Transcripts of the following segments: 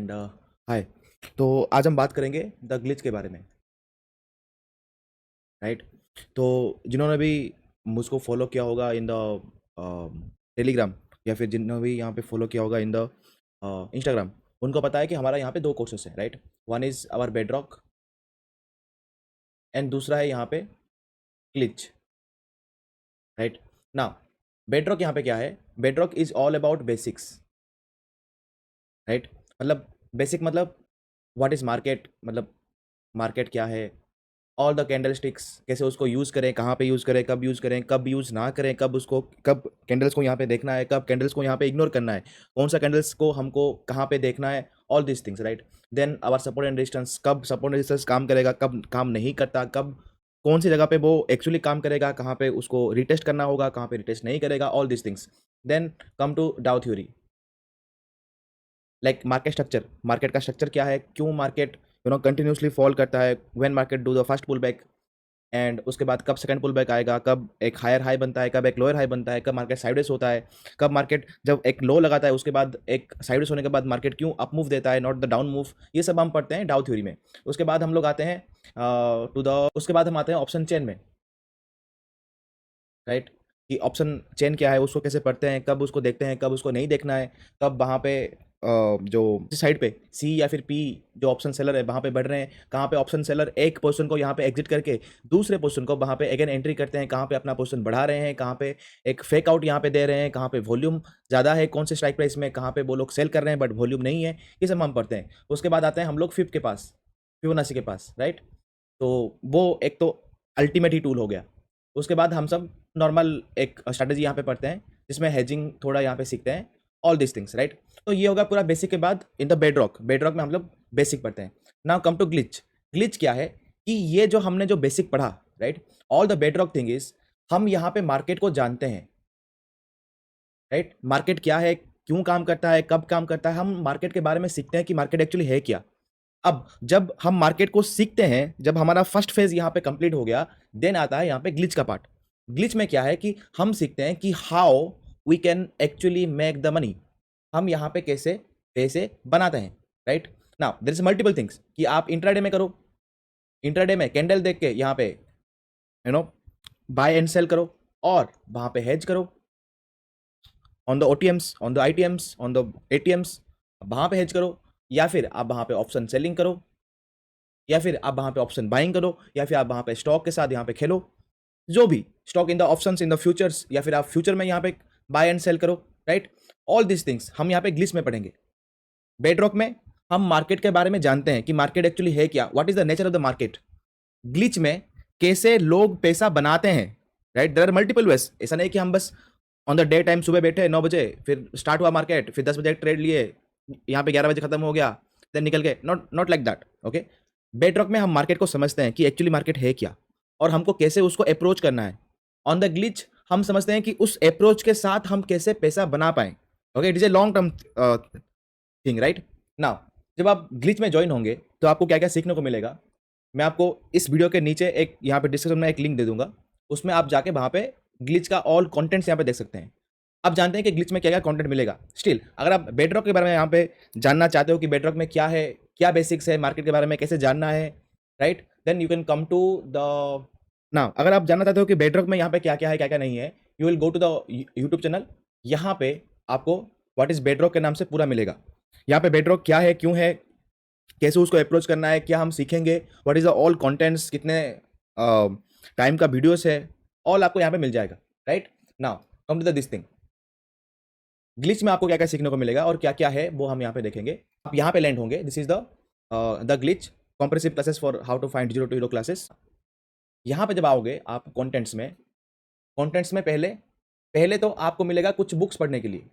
And hi. तो आज हम बात करेंगे द ग्लिच के बारे में, राइट। तो जिन्होंने भी मुझको फॉलो किया होगा इन द टेलीग्राम, या फिर जिन्होंने भी यहाँ पे फॉलो किया होगा इन द इंस्टाग्राम, उनको पता है कि हमारा यहाँ पे दो कोर्सेस है, right. One is our bedrock and दूसरा है यहाँ पे ग्लिच, राइट। ना बेडरॉक यहाँ पे क्या है? Bedrock is all about basics, right. मतलब बेसिक मतलब व्हाट इज मार्केट, मतलब मार्केट क्या है, ऑल द कैंडल स्टिक्स कैसे उसको यूज़ करें, कहाँ पे यूज़ करें, कब यूज़ ना करें, कब कैंडल्स को यहाँ पे देखना है, कब कैंडल्स को यहाँ पे इग्नोर करना है, कौन सा कैंडल्स को हमको कहाँ पे देखना है, all this things, right. Then our support and resistance, कब सपोर्ट एंड रेजिस्टेंस काम करेगा, कब काम नहीं करता, कब कौन सी जगह पे वो एक्चुअली काम करेगा, कहाँ पे उसको रिटेस्ट करना होगा, कहाँ पे रिटेस्ट नहीं करेगा, all this things. Then come to Dow theory, like market structure, market का स्ट्रक्चर क्या है, क्यों मार्केट कंटिन्यूसली फॉल करता है, when market do the first pull back, and उसके बाद कब सेकंड पुल बैक आएगा, कब एक हायर हाई बनता है, कब एक लोअर हाई बनता है, कब मार्केट साइडवेज होता है, कब मार्केट जब एक लो लगाता है उसके बाद एक साइडवेज होने के बाद मार्केट क्यों अप मूव देता है, नॉट द डाउन मूव। ये सब हम पढ़ते हैं डाउ थ्योरी में। उसके बाद हम लोग आते हैं उसके बाद हम आते हैं ऑप्शन चेन में, राइट। कि ऑप्शन चेन क्या है, उसको कैसे पढ़ते हैं, कब उसको देखते हैं, कब उसको नहीं देखना है, कब वहाँ पे जो साइड पे सी या फिर पी जो ऑप्शन सेलर है वहाँ पे बढ़ रहे हैं, कहाँ पे ऑप्शन सेलर एक पोजीशन को यहाँ पे एग्जिट करके दूसरे पोजीशन को वहाँ पे अगेन एंट्री करते हैं, कहाँ पे अपना पोजीशन बढ़ा रहे हैं, कहाँ पे एक फेक आउट यहाँ पे दे रहे हैं, कहाँ पे वॉल्यूम ज़्यादा है कौन से स्ट्राइक प्राइस में, कहाँ पे वो लोग सेल कर रहे हैं बट वॉल्यूम नहीं है। ये सब हम पढ़ते हैं। उसके बाद आते हैं हम लोग फिफ्थ के पास, फिबोनाची के पास, राइट। तो वो एक तो अल्टीमेट ही टूल हो गया। उसके बाद हम सब नॉर्मल एक स्ट्रैटेजी यहाँ पे पढ़ते हैं जिसमें हेजिंग थोड़ा यहाँ पे सीखते हैं, ऑल दिस थिंग्स, राइट। तो ये होगा पूरा बेसिक के बाद इन द बेडरॉक, बेडरॉक में हम लोग बेसिक पढ़ते हैं। Now come to glitch. Glitch क्या है कि ये जो हमने जो बेसिक पढ़ा, right, all the bedrock thing is हम यहाँ पे मार्केट को जानते हैं, राइट। मार्केट क्या है, क्यों काम करता है, कब काम करता है, हम मार्केट के बारे में सीखते हैं कि मार्केट एक्चुअली है क्या। अब जब हम मार्केट को सीखते हैं, जब हमारा फर्स्ट फेज यहाँ पे कंप्लीट हो गया, देन आता है यहाँ पे ग्लिच का पार्ट। ग्लिच में क्या है कि हम सीखते हैं कि how we can actually make the money, हम यहाँ पे कैसे पैसे बनाते हैं, right. Now there is multiple things कि आप इंट्राडे में करो, इंट्राडे में कैंडल देख के यहाँ पे बाय एंड सेल करो, और वहाँ पे हेज करो on the OTMs, on the ITMs, on the ATMs, वहाँ पे हेज करो, या फिर आप वहाँ पे ऑप्शन सेलिंग करो, या फिर आप वहाँ पे ऑप्शन बाइंग करो, या फिर आप वहाँ पे स्टॉक के साथ यहाँ पे खेलो, जो भी stock in the options in the futures, या फिर आप फ्यूचर में यहाँ पे बाय एंड सेल करो, राइट। ऑल दिस थिंग्स हम यहाँ पे ग्लिच में पढ़ेंगे। बेडरॉक में हम मार्केट के बारे में जानते हैं कि मार्केट एक्चुअली है क्या, what is the nature of the market. Glitch में कैसे लोग पैसा बनाते हैं, right. There are multiple ways. ऐसा नहीं कि हम बस ऑन द डे टाइम सुबह बैठे 9 बजे, फिर स्टार्ट हुआ मार्केट, फिर 10 बजे ट्रेड लिए, यहाँ पे 11 बजे खत्म हो गया, देन निकल गए, not not like that, okay. Bedrock में हम मार्केट को समझते हैं कि एक्चुअली मार्केट है क्या और हमको कैसे उसको अप्रोच करना है। ऑन द ग्लिच हम समझते हैं कि उस अप्रोच के साथ हम कैसे पैसा बना पाए, okay. It is a long term thing, right. Now जब आप ग्लिच में ज्वाइन होंगे तो आपको क्या क्या सीखने को मिलेगा, मैं आपको इस वीडियो के नीचे एक यहाँ पे डिस्क्रिप्शन में एक लिंक दे दूंगा, उसमें आप जाके वहाँ पे ग्लिच का ऑल कंटेंट्स यहाँ पे देख सकते हैं। आप जानते हैं कि ग्लिच में क्या क्या कंटेंट मिलेगा। स्टिल अगर आप बेडरॉक के बारे में यहाँ पे जानना चाहते हो कि बेडरॉक में क्या है, क्या बेसिक्स है, मार्केट के बारे में कैसे जानना है, right, then you can come to the now. अगर आप जानना चाहते हो कि बेडरॉक में यहाँ पे क्या क्या है, क्या क्या नहीं है, you will go to the YouTube channel. यहाँ पे आपको व्हाट इज बेडरॉक के नाम से पूरा मिलेगा। यहाँ पे बेडरॉक क्या है, क्यों है, कैसे उसको अप्रोच करना है, क्या हम सीखेंगे, what is the all contents, कितने टाइम का वीडियोस है, ऑल आपको यहाँ पे मिल जाएगा, right. Now come to the this thing. Glitch में आपको क्या क्या सीखने को मिलेगा और क्या क्या है वो हम यहाँ पे देखेंगे। आप यहाँ पे लैंड होंगे। This is the glitch comprehensive classes for how to find 0 to hero classes. यहाँ पे जब आओगे आप कंटेंट्स में, कंटेंट्स में पहले पहले तो आपको मिलेगा कुछ बुक्स पढ़ने के लिए,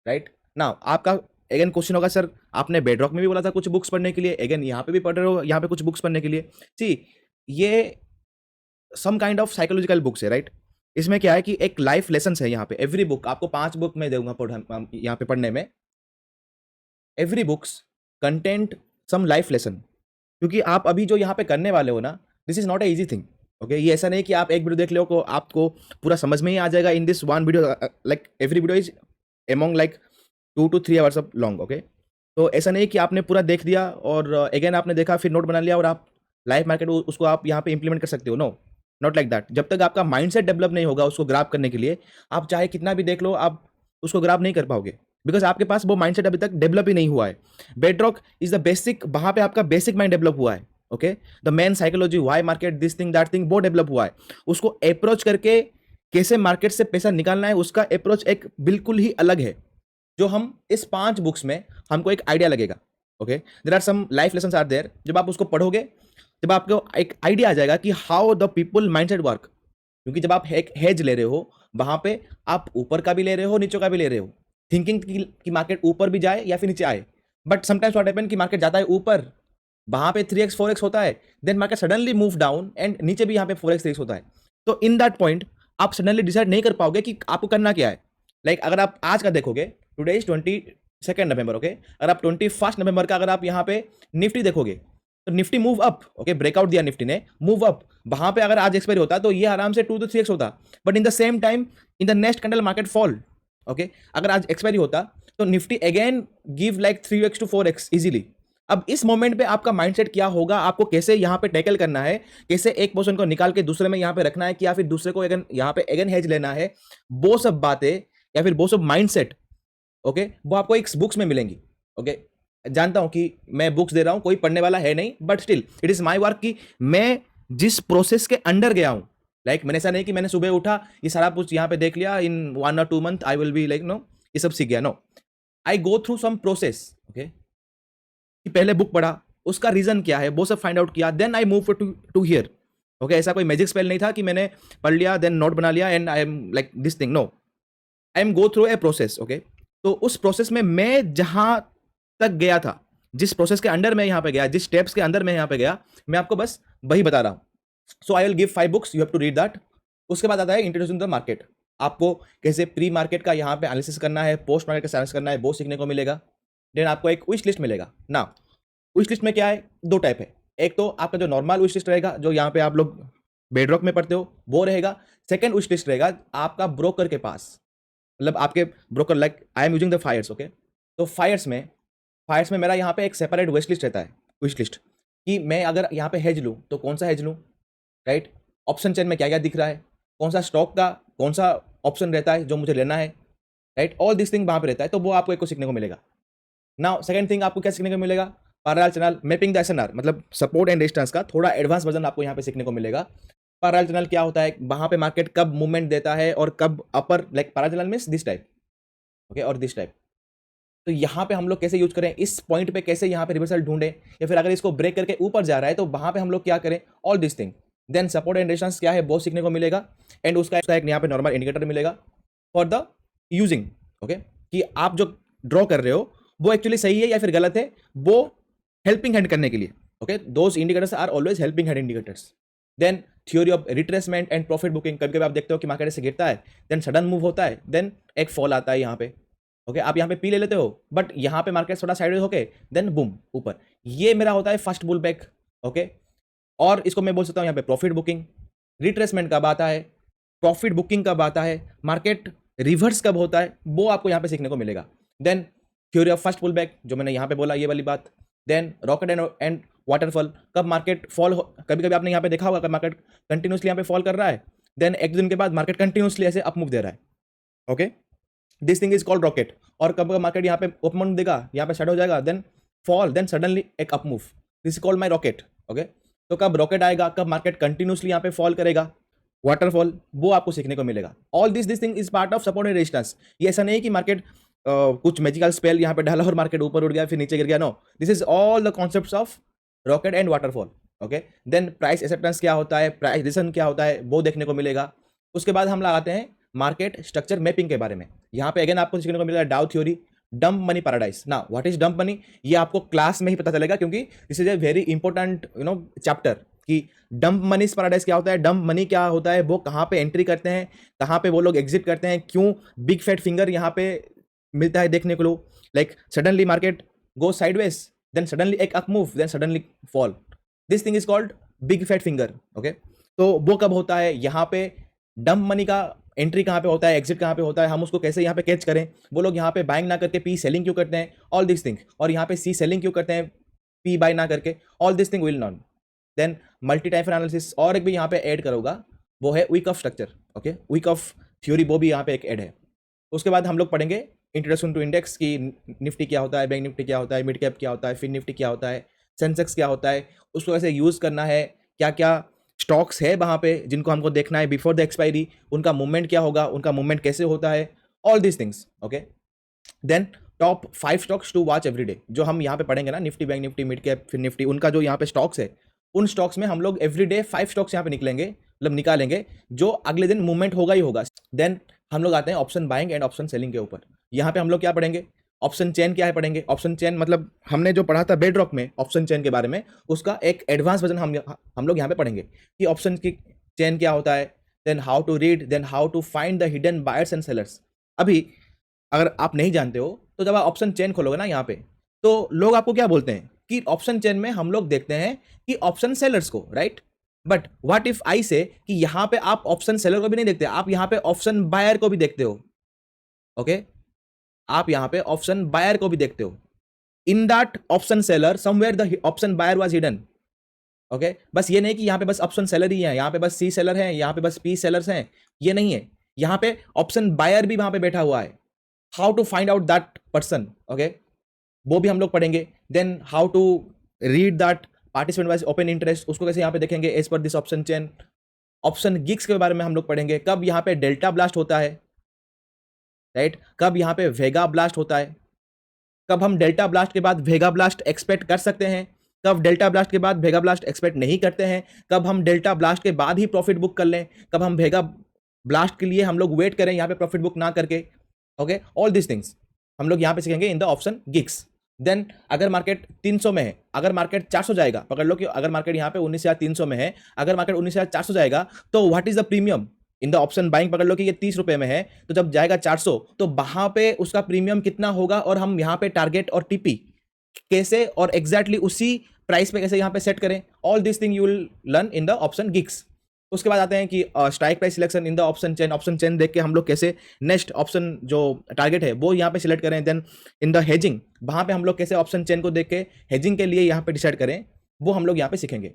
राइट। नाउ आपका अगेन क्वेश्चन होगा, सर आपने बेडरॉक में भी बोला था कुछ बुक्स पढ़ने के लिए, अगेन यहाँ पे भी पढ़ रहे हो यहाँ पे कुछ बुक्स पढ़ने के लिए। सी ये some kind of psychological books है, राइट। इसमें क्या है कि एक लाइफ लेसन है यहाँ पे। एवरी बुक आपको 5 बुक में दूंगा यहाँ पे पढ़ने में। Every books content some life lesson, क्योंकि आप अभी जो यहाँ पे करने वाले हो ना, this is not a easy thing, okay. ये ऐसा नहीं कि आप एक वीडियो देख लो को आपको पूरा समझ में ही आ जाएगा in this one video, like every video is among like 2 to 3 hours of long, okay. तो ऐसा नहीं कि आपने पूरा देख दिया और अगेन आपने देखा फिर नोट बना लिया और आप लाइव मार्केट उसको आप यहाँ पे इंप्लीमेंट कर सकते हो। No, not like that. जब तक आपका माइंडसेट डेवलप नहीं होगा उसको ग्राफ करने के लिए, आप चाहे कितना भी देख लो, आप उसको ग्राफ नहीं कर पाओगे, बिकॉज आपके पास वो माइंडसेट अभी तक डेवलप ही नहीं हुआ है। बेडरॉक इज द बेसिक, वहां पे आपका बेसिक माइंड डेवलप हुआ है। Okay, the main psychology, why market, this thing that thing, वो डेवलप हुआ है। उसको अप्रोच करके कैसे मार्केट से पैसा निकालना है, उसका अप्रोच एक बिल्कुल ही अलग है, जो हम इस 5 बुक्स में हमको एक आइडिया लगेगा। Okay, there are some life lesson are there, जब आप उसको पढ़ोगे, जब आपको एक आइडिया आ जाएगा कि how the people mindset work. क्योंकि जब आप एक हेज ले रहे हो, वहां पे आप ऊपर का भी ले रहे हो, नीचे का भी ले रहे हो, थिंकिंग कि मार्केट ऊपर भी जाए या फिर नीचे आए। बट समटाइम्स व्हाट हैपन कि मार्केट जाता है ऊपर, वहां पे 3x 4x होता है, then market suddenly move down and नीचे भी यहाँ पे 4x 3x होता है। तो इन दैट पॉइंट आप सडनली डिसाइड नहीं कर पाओगे कि आपको करना क्या है। लाइक अगर आप आज का देखोगे, टुडे इज 22 नवंबर, ओके, अगर आप 21 नवंबर का अगर आप यहाँ पे निफ्टी देखोगे, तो Nifty move up, okay, breakout दिया निफ्टी ने, मूव अप, वहां पे अगर आज एक्सपायरी होता तो ये आराम से 2 to 3x होता। But in the same time in the next candle market fall. Okay, अगर आज एक्सपायरी होता तो Nifty again give like 3x to 4x easily. अब इस मोमेंट पे आपका माइंडसेट क्या होगा, आपको कैसे यहाँ पे टैकल करना है, कैसे एक पोर्शन को निकाल के दूसरे में यहाँ पे रखना है, कि या फिर दूसरे को अगेन यहाँ पे अगेन हेज लेना है, वो सब बातें या फिर वो सब माइंडसेट, ओके, वो आपको एक बुक्स में मिलेंगी। ओके, जानता हूं कि मैं बुक्स दे रहा हूं, कोई पढ़ने वाला है नहीं, but still it is my work कि मैं जिस प्रोसेस के अंडर गया हूं, लाइक मैंने ऐसा नहीं कि मैंने सुबह उठा ये सारा कुछ यहाँ पे देख लिया, in 1 or 2 month I will be like, no, ये सब सीख गया। No, I go through some process. Okay, कि पहले बुक पढ़ा, उसका रीजन क्या है वो सब फाइंड आउट किया, then I move to here. Okay, ऐसा कोई मैजिक स्पेल नहीं था कि मैंने पढ़ लिया देन नोट बना लिया and I am like this thing. No, I am go through a process. Okay, तो उस प्रोसेस में मैं जहां तक गया था, जिस प्रोसेस के अंडर मैं यहाँ पे गया, जिस स्टेप्स के अंदर मैं यहाँ पे गया, मैं आपको बस वही बता रहा हूँ। So I will give 5 books, you have to read that. उसके बाद आता है इंट्रोड्यूसिंग द मार्केट, आपको कैसे प्री मार्केट का यहाँ पे एनालिसिस करना है, पोस्ट मार्केट का एनालिसिस करना है, वो सीखने को मिलेगा। देन आपको एक विश लिस्ट मिलेगा ना। विश लिस्ट में क्या है, 2 टाइप है। एक तो आपका जो नॉर्मल विश लिस्ट रहेगा, जो यहाँ पे आप लोग बेडरॉक में पढ़ते हो, वो रहेगा। सेकंड विश लिस्ट रहेगा आपका ब्रोकर के पास, मतलब आपके broker, like I am using the Fyers. Okay, तो फायर्स में मेरा यहाँ पे एक सेपरेट विश लिस्ट रहता है, विश लिस्ट, कि मैं अगर यहाँ पे हेज लूँ तो कौन सा हेज लूँ, राइट, ऑप्शन चेन में क्या क्या दिख रहा है, कौन सा स्टॉक का कौन सा ऑप्शन रहता है जो मुझे लेना है, राइट, ऑल दिस थिंग वहाँ पे रहता है। तो वो आपको एक को सीखने को मिलेगा। नाउ सेकंड थिंग आपको क्या सीखने को मिलेगा, parallel channel mapping the SNR, मतलब सपोर्ट एंड रेजिस्टेंस का थोड़ा एडवांस वर्जन आपको यहाँ पे सीखने को मिलेगा। पैरेलल चैनल क्या होता है, वहाँ पे मार्केट कब मूवमेंट देता है और कब upper, like parallel channel means this type, okay, और दिस टाइप। तो यहाँ पे हम लोग कैसे यूज करें, इस पॉइंट पे कैसे यहाँ पे रिवर्सल ढूंढें, या फिर अगर इसको ब्रेक करके ऊपर जा रहा है तो वहाँ पे हम लोग क्या करें, all this thing. Then support and resistance क्या है वो सीखने को मिलेगा, एंड उसका एक यहाँ पे नॉर्मल इंडिकेटर मिलेगा फॉर द यूजिंग। ओके, कि आप जो ड्रॉ कर रहे हो वो एक्चुअली सही है या फिर गलत है, वो हेल्पिंग हैंड करने के लिए। Okay, those indicators are always helping hand indicators. Then theory of retracement and profit booking, कभी कभी आप देखते हो कि मार्केट से गिरता है, देन सडन मूव होता है, देन एक फॉल आता है यहाँ पे। ओके, आप यहाँ पे पी ले लेते हो, बट यहाँ पे मार्केट थोड़ा साइडवेज होके देन बूम ऊपर, ये मेरा होता है फर्स्ट बुल बैक। ओके, और इसको मैं बोल सकता हूँ यहाँ पे प्रॉफिट बुकिंग। रिट्रेसमेंट कब आता है, प्रॉफिट बुकिंग कब आता है, मार्केट रिवर्स कब होता है, वो आपको यहाँ पे सीखने को मिलेगा। Then theory of first pull back, जो मैंने यहाँ पे बोला ये वाली बात। देन रॉकेट एंड वाटरफॉल, कब मार्केट फॉल हो, कभी कभी आपने यहाँ पे देखा होगा कब मार्केट कंटिन्यूसली यहाँ पे फॉल कर रहा है, देन एक दिन के बाद मार्केट कंटिन्यूसली ऐसे अप मूव दे रहा है। Okay, this thing is called rocket. और कब मार्केट यहाँ पे ओपन देगा, यहाँ पे शट हो जाएगा, देन फॉल, देन सडनली एक up move, this is called my rocket. Okay, तो कब रॉकेट आएगा, कब मार्केट कंटिन्यूसली यहाँ पे फॉल करेगा, वाटरफॉल, वो आपको सीखने को मिलेगा। All this thing is part of support and resistance. ये ऐसा नहीं कि मार्केट कुछ मैजिकल स्पेल यहाँ पे डाला और मार्केट ऊपर उड़ गया फिर नीचे गिर गया, no, this is all the concepts of rocket and waterfall. Okay, then price acceptance क्या होता है, प्राइस डिसीजन क्या होता है, वो देखने को मिलेगा। उसके बाद हम लगाते हैं मार्केट स्ट्रक्चर मैपिंग के बारे में। यहाँ पे अगेन आपको सीखने को मिलेगा डाउ थ्योरी, डंप मनी पैराडाइज। ना, व्हाट इज डंप मनी, ये आपको क्लास में ही पता चलेगा, क्योंकि this is a very important chapter, कि डंप मनी पैराडाइज क्या होता है, डंप मनी क्या होता है, वो कहाँ पे एंट्री करते हैं, कहाँ पे वो लोग एग्जिट करते हैं, क्यों बिग फैट फिंगर यहाँ पे मिलता है देखने को low, like suddenly market go sideways, then suddenly एक up move, then suddenly fall, this thing is called big fat finger. Okay, तो वो कब होता है, यहाँ पे डंप मनी का एंट्री कहाँ पे होता है, एग्जिट कहाँ पे होता है, हम उसको कैसे यहाँ पे कैच करें। वो लोग यहाँ पे बाइंग ना करके पी सेलिंग क्यों करते हैं, ऑल दिस थिंग। और यहाँ पे सी सेलिंग क्यों करते हैं पी बाय ना करके, all this thing will known. Then multi time analysis और एक भी यहाँ पे ऐड करूँगा, वो है week of structure. Okay, week of theory वो भी यहाँ पे एक ऐड है। उसके बाद हम लोग पढ़ेंगे इंट्रोडक्शन टू इंडेक्स की, निफ्टी क्या होता है, बैंक निफ्टी क्या होता है, मिड कैप क्या होता है, फिन निफ्टी क्या होता है, सेंसेक्स क्या होता है, उसको कैसे यूज़ करना है, क्या क्या स्टॉक्स है वहाँ पे जिनको हमको देखना है बिफोर द एक्सपायरी, उनका मूवमेंट क्या होगा, उनका मूवमेंट कैसे होता है, all this things. Okay, then top 5 stocks to watch every day, जो हम यहाँ पे पढ़ेंगे ना, Nifty, bank Nifty, mid cap, fin Nifty, उनका जो यहाँ पे स्टॉक्स है, उन स्टॉक्स में हम लोग एवरी डे 5 स्टॉक्स यहाँ पे निकालेंगे जो अगले दिन मूवमेंट होगा ही होगा। देन हम लोग आते हैं option buying and option selling के ऊपर। यहाँ पे हम लोग क्या पढ़ेंगे, ऑप्शन चेन क्या है पढ़ेंगे। ऑप्शन चेन मतलब हमने जो पढ़ा था बेडरॉक में ऑप्शन चेन के बारे में, उसका एक एडवांस वर्जन हम लोग यहाँ पे पढ़ेंगे कि ऑप्शन की चेन क्या होता है, then how to read, then how to find the hidden buyers and sellers. अभी अगर आप नहीं जानते हो तो जब आप ऑप्शन चेन खोलोगे ना यहाँ पे, तो लोग आपको क्या बोलते हैं कि ऑप्शन चेन में हम लोग देखते हैं कि ऑप्शन सेलर्स को, right. But what if I से कि यहां पे आप ऑप्शन सेलर को भी नहीं देखते, आप यहां पे ऑप्शन बायर को भी देखते हो। ओके, आप यहां पे ऑप्शन बायर को भी देखते हो। In that option seller somewhere the option buyer was hidden. Okay, बस ये नहीं कि यहां पे बस ऑप्शन सेलर ही है, यहां पे बस सी सेलर है, यहां पे बस पी सेलर्स हैं, ये नहीं है। यहां पे ऑप्शन बायर भी वहां पे बैठा हुआ है। How to find out that person, okay, वो भी हम लोग पढ़ेंगे। Then how to read that participant wise open interest, उसको कैसे यहाँ पे देखेंगे as per this option chain. Option greeks के बारे में हम लोग पढ़ेंगे, कब यहाँ पे डेल्टा ब्लास्ट होता है, राइट, कब यहाँ पे वेगा ब्लास्ट होता है, कब हम डेल्टा ब्लास्ट के बाद वेगा ब्लास्ट एक्सपेक्ट कर सकते हैं, कब डेल्टा ब्लास्ट के बाद वेगा ब्लास्ट एक्सपेक्ट नहीं करते हैं, कब हम डेल्टा ब्लास्ट के बाद ही प्रॉफिट बुक कर लें, कब हम वेगा ब्लास्ट के लिए हम लोग वेट करें यहाँ पे प्रॉफिट बुक ना करके। ओके, ऑल दिस थिंग्स हम लोग यहाँ पे सीखेंगे इन द ऑप्शन गिग्स। देन अगर मार्केट 300 में है, अगर मार्केट 400 जाएगा, पकड़ लो कि अगर मार्केट यहाँ पे 19,300 में है, अगर मार्केट 19,400 जाएगा तो what is the premium in the option buying. पकड़ लो कि ये 30 रुपए में है, तो जब जाएगा 400 तो वहां पे उसका प्रीमियम कितना होगा, और हम यहाँ पे टारगेट और टीपी कैसे और एग्जैक्टली उसी प्राइस पे कैसे यहाँ पे सेट करें, all this thing you will learn in the option gigs. उसके बाद आते हैं कि strike price selection in the option chain. Option chain देख के हम लोग कैसे नेक्स्ट ऑप्शन जो टारगेट है वो यहाँ पे सिलेक्ट करें। देन इन द हेजिंग, वहां पे हम लोग कैसे ऑप्शन चेन को देख के हेजिंग के लिए यहाँ पे डिसाइड करें, वो हम लोग यहाँ पे सीखेंगे।